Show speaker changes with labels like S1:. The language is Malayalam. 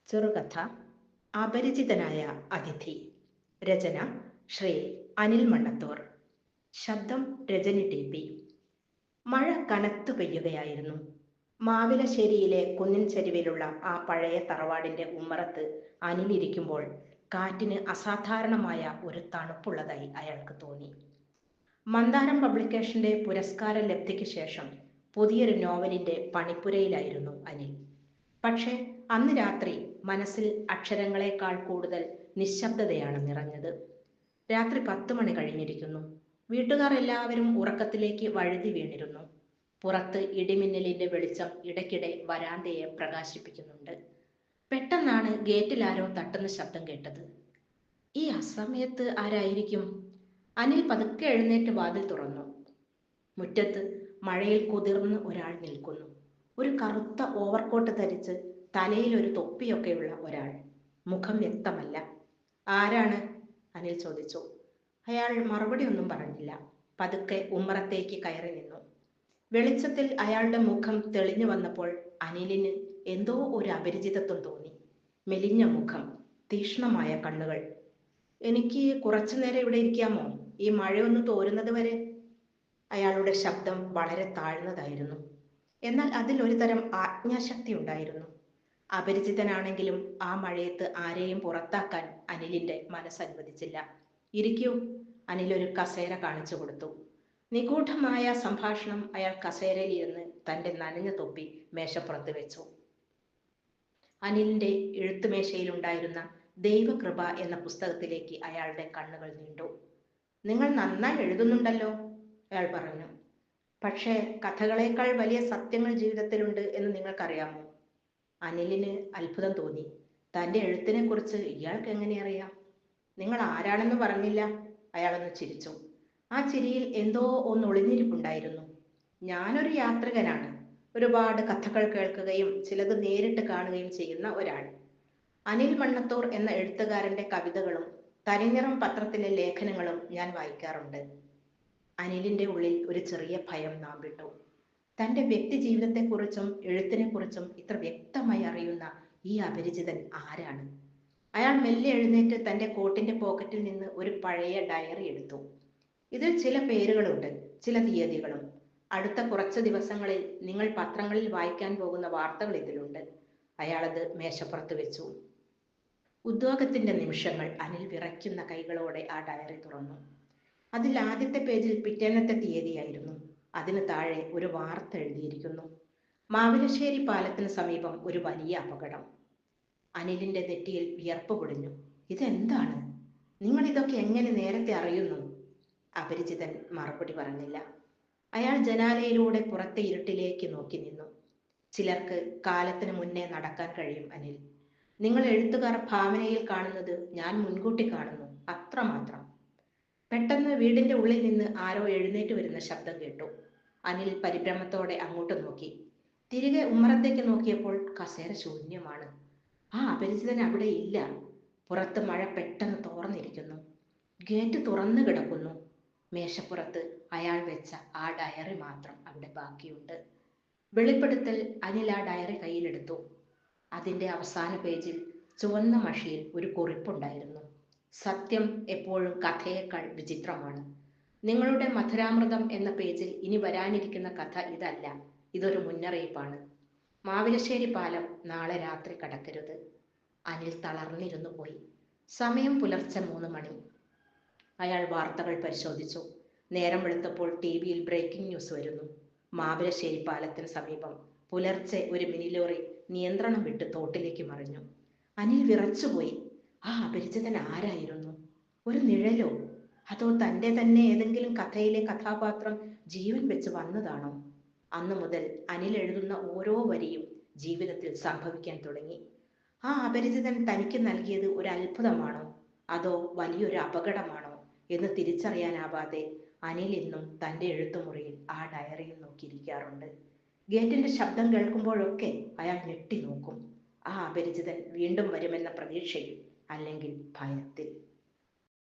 S1: ചെറുകഥ അപരിചിതനായ അതിഥി. രചന ശ്രീ അനിൽ മണ്ണത്തൂർ. ശബ്ദം രജനി ടി. മഴ കനത്തു പെയ്യുകയായിരുന്നു. മാവിലശ്ശേരിയിലെ കുന്നിൻ ചരിവിലുള്ള ആ പഴയ തറവാടിന്റെ ഉമ്മറത്ത് അനിലിരിക്കുമ്പോൾ കാറ്റിന് അസാധാരണമായ ഒരു തണുപ്പുള്ളതായി അയാൾക്ക് തോന്നി. മന്ദാരം പബ്ലിക്കേഷന്റെ പുരസ്കാര ലബ്ധിക്ക് ശേഷം പുതിയൊരു നോവലിന്റെ പണിപ്പുരയിലായിരുന്നു അനിൽ. പക്ഷെ അന്ന് രാത്രി മനസ്സിൽ അക്ഷരങ്ങളെക്കാൾ കൂടുതൽ നിശബ്ദതയാണ് നിറഞ്ഞത്. രാത്രി 10 മണി കഴിഞ്ഞിരിക്കുന്നു. വീട്ടുകാർ എല്ലാവരും ഉറക്കത്തിലേക്ക് വഴുതി വീണിരുന്നു. പുറത്ത് ഇടിമിന്നലിന്റെ വെളിച്ചം ഇടയ്ക്കിടെ വരാന്തയെ പ്രകാശിപ്പിക്കുന്നുണ്ട്. പെട്ടെന്നാണ് ഗേറ്റിൽ ആരോ തട്ടുന്ന ശബ്ദം കേട്ടത്. ഈ അസമയത്ത് ആരായിരിക്കും? അനിൽ പതുക്കെ എഴുന്നേറ്റ് വാതിൽ തുറന്നു. മുറ്റത്ത് മഴയിൽ കുതിർന്ന് ഒരാൾ നിൽക്കുന്നു. ഒരു കറുത്ത ഓവർകോട്ട് ധരിച്ച് തലയിൽ ഒരു തൊപ്പിയൊക്കെയുള്ള ഒരാൾ. മുഖം വ്യക്തമല്ല. ആരാണ്? അനിൽ ചോദിച്ചു. അയാൾ മറുപടി ഒന്നും പറഞ്ഞില്ല. പതുക്കെ ഉമ്മറത്തേക്ക് കയറി നിന്നു. വെളിച്ചത്തിൽ അയാളുടെ മുഖം തെളിഞ്ഞു വന്നപ്പോൾ അനിലിന് എന്തോ ഒരു അപരിചിതത്വം തോന്നി. മെലിഞ്ഞ മുഖം, തീക്ഷ്ണമായ കണ്ണുകൾ. എനിക്ക് കുറച്ചു നേരം ഇവിടെ ഇരിക്കാമോ? ഈ മഴയൊന്ന് തോരുന്നത് വരെ? അയാളുടെ ശബ്ദം വളരെ താഴ്ന്നതായിരുന്നു. എന്നാൽ അതിൽ ഒരു തരം ആജ്ഞാശക്തി ഉണ്ടായിരുന്നു. അപരിചിതനാണെങ്കിലും ആ മഴയത്ത് ആരെയും പുറത്താക്കാൻ അനിലിന്റെ മനസ്സനുവദിച്ചില്ല. ഇരിക്കൂ. അനിൽ ഒരു കസേര കാണിച്ചു കൊടുത്തു. നിഗൂഢമായ സംഭാഷണം അയാൾ കസേരയിൽ ഇരുന്ന് തന്റെ നനഞ്ഞ തൊപ്പി മേശപ്പുറത്ത് വെച്ചു. അനിലിന്റെ എഴുത്തുമേശയിലുണ്ടായിരുന്ന ദൈവകൃപ എന്ന പുസ്തകത്തിലേക്ക് അയാളുടെ കണ്ണുകൾ നീണ്ടു. നിങ്ങൾ നന്നായി എഴുതുന്നുണ്ടല്ലോ, അയാൾ പറഞ്ഞു. പക്ഷേ കഥകളേക്കാൾ വലിയ സത്യങ്ങൾ ജീവിതത്തിലുണ്ട് എന്ന് നിങ്ങൾക്കറിയാമോ? അനിലിന് അത്ഭുതം തോന്നി. തന്റെ എഴുത്തിനെ കുറിച്ച് ഇയാൾക്ക് എങ്ങനെ അറിയാം? നിങ്ങൾ ആരാണെന്ന് പറഞ്ഞില്ല, അയാളൊന്ന് ചിരിച്ചു. ആ ചിരിയിൽ എന്തോ ഒന്ന് ഒളിഞ്ഞിരിപ്പുണ്ടായിരുന്നു. ഞാനൊരു യാത്രികനാണ്. ഒരുപാട് കഥകൾ കേൾക്കുകയും ചിലത് നേരിട്ട് കാണുകയും ചെയ്യുന്ന ഒരാൾ. അനിൽ മണ്ണത്തൂർ എന്ന എഴുത്തുകാരന്റെ കവിതകളും തനിനിറം പത്രത്തിലെ ലേഖനങ്ങളും ഞാൻ വായിക്കാറുണ്ട്. അനിലിന്റെ ഉള്ളിൽ ഒരു ചെറിയ ഭയം നാമ്പിട്ടു. തന്റെ വ്യക്തി ജീവിതത്തെക്കുറിച്ചും എഴുത്തിനെക്കുറിച്ചും ഇത്ര വ്യക്തമായി അറിയുന്ന ഈ അപരിചിതൻ ആരാണ്? അയാൾ മെല്ലെ എഴുന്നേറ്റ് തന്റെ കോട്ടിന്റെ പോക്കറ്റിൽ നിന്ന് ഒരു പഴയ ഡയറി എടുത്തു. ഇതിൽ ചില പേരുകളുണ്ട്, ചില തീയതികളും. അടുത്ത കുറച്ച് ദിവസങ്ങളിൽ നിങ്ങൾ പത്രങ്ങളിൽ വായിക്കാൻ പോകുന്ന വാർത്തകൾ ഇതിലുണ്ട്. അയാളത് മേശപ്പുറത്ത് വെച്ചു. ഉദ്യോഗത്തിന്റെ നിമിഷങ്ങൾ. അനിൽ വിറയ്ക്കുന്ന കൈകളോടെ ആ ഡയറി തുറന്നു. അതിൽ ആദ്യത്തെ പേജിൽ പിറ്റേന്നത്തെ തീയതിയായിരുന്നു. അതിന് താഴെ ഒരു വാർത്ത എഴുതിയിരിക്കുന്നു. മാവിലശ്ശേരി പാലത്തിന് സമീപം ഒരു വലിയ അപകടം. അനിലിന്റെ നെറ്റിയിൽ വിയർപ്പ് പൊടിഞ്ഞു. ഇതെന്താണ്? നിങ്ങൾ ഇതൊക്കെ എങ്ങനെ നേരത്തെ അറിയുന്നു? അപരിചിതൻ മറുപടി പറഞ്ഞില്ല. അയാൾ ജനാലയിലൂടെ പുറത്തെ ഇരുട്ടിലേക്ക് നോക്കി നിന്നു. ചിലർക്ക് കാലത്തിന് മുന്നേ നടക്കാൻ കഴിയും അനിൽ. നിങ്ങൾ എഴുത്തുകാർ ഭാവനയിൽ കാണുന്നത് ഞാൻ മുൻകൂട്ടി കാണുന്നു, അത്രമാത്രം. പെട്ടെന്ന് വീടിന്റെ ഉള്ളിൽ നിന്ന് ആരോ എഴുന്നേറ്റ് വരുന്ന ശബ്ദം കേട്ടു. അനിൽ പരിഭ്രമത്തോടെ അങ്ങോട്ട് നോക്കി. തിരികെ ഉമ്മറത്തേക്ക് നോക്കിയപ്പോൾ കസേര ശൂന്യമാണ്. ആ അപരിചിതൻ അവിടെ ഇല്ല. പുറത്ത് മഴ പെട്ടെന്ന് തോർന്നിരിക്കുന്നു. ഗേറ്റ് തുറന്നു കിടക്കുന്നു. മേശപ്പുറത്ത് അയാൾ വെച്ച ആ ഡയറി മാത്രം അവിടെ ബാക്കിയുണ്ട്. വെളിപ്പെടുത്തൽ. അനിൽ ആ ഡയറി കയ്യിലെടുത്തു. അതിന്റെ അവസാന പേജിൽ ചുവന്ന മഷിയിൽ ഒരു കുറിപ്പുണ്ടായിരുന്നു. സത്യം എപ്പോഴും കഥയേക്കാൾ വിചിത്രമാണ്. നിങ്ങളുടെ മധുരാമൃതം എന്ന പേജിൽ ഇനി വരാനിരിക്കുന്ന കഥ ഇതല്ല. ഇതൊരു മുന്നറിയിപ്പാണ്. മാവിലശ്ശേരി പാലം നാളെ രാത്രി കടക്കരുത്. അനിൽ തളർന്നിരുന്നു പോയി. സമയം പുലർച്ചെ 3 മണി. അയാൾ വാർത്തകൾ പരിശോധിച്ചു. നേരം വെളുത്തപ്പോൾ ടിവിയിൽ ബ്രേക്കിംഗ് ന്യൂസ് വരുന്നു. മാവിലശ്ശേരി പാലത്തിന് സമീപം പുലർച്ചെ ഒരു മിനി ലോറി നിയന്ത്രണം വിട്ട് തോട്ടിലേക്ക് മറിഞ്ഞു. അനിൽ വിറച്ചുപോയി. ആ അപരിചിതൻ ആരായിരുന്നു? ഒരു നിഴലോ? അതോ തൻ്റെ തന്നെ ഏതെങ്കിലും കഥയിലെ കഥാപാത്രം ജീവൻ വെച്ച് വന്നതാണോ? അന്നു മുതൽ അനിൽ എഴുതുന്ന ഓരോ വരിയും ജീവിതത്തിൽ സംഭവിക്കാൻ തുടങ്ങി. ആ അപരിചിതൻ തനിക്ക് നൽകിയത് ഒരു അത്ഭുതമാണോ അതോ വലിയൊരു അപകടമാണോ എന്ന് തിരിച്ചറിയാനാവാതെ അനിൽ ഇന്നും തൻ്റെ എഴുത്തുമുറിയിൽ ആ ഡയറിയിൽ നോക്കിയിരിക്കാറുണ്ട്. ഗേറ്റിന്റെ ശബ്ദം കേൾക്കുമ്പോഴൊക്കെ അയാൾ ഞെട്ടി നോക്കും. ആ അപരിചിതൻ വീണ്ടും വരുമെന്ന പ്രതീക്ഷയിൽ, അല്ലെങ്കിൽ ഭയത്തിൽ.